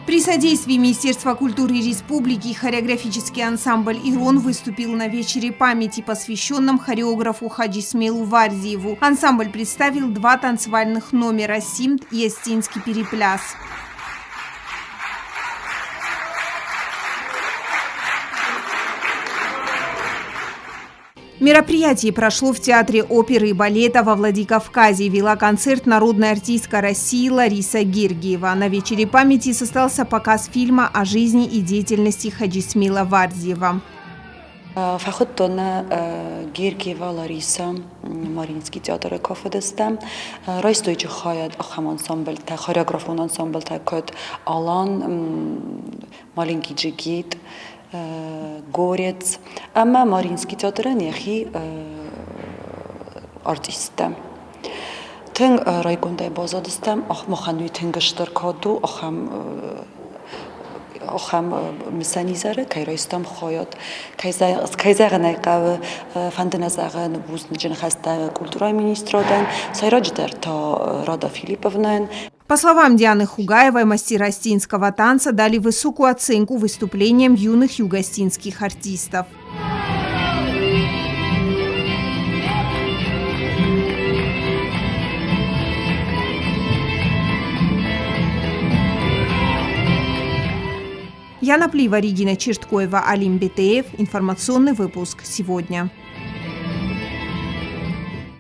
При содействии Министерства культуры Республики хореографический ансамбль «Ирон» выступил на вечере памяти, посвященном хореографу Хаджи Исмаилу Вардиеву. Ансамбль представил 2 танцевальных номера «Симт» и «Астинский перепляс». Мероприятие прошло в Театре оперы и балета во Владикавказе. Вела концерт народная артистка России Лариса Гергиева. На вечере памяти состоялся показ фильма о жизни и деятельности Хаджи Исмаила Вардиева. Фахоттона Гергиева Лариса Маринский театр кафедестам райстойчи хаяд ахам ансамбль та хореографон ансамбль та кот Алан маленький джигит Горец, ama Маринский театр нехи артиста. Тен райгундай базадыстам ах махануй тенгештер каду ахам мисанизаре кайрайстам хаяд кайзагнай кав фанденазаган бузниджен хаста культура министрадан сайрадждер та Рада Филипповна. По словам Дианы Хугаевой, мастера астинского танца дали высокую оценку выступлениям юных юго-астинских артистов. Яна Плива, Регина Черткоева, Алим Бетеев. Информационный выпуск сегодня.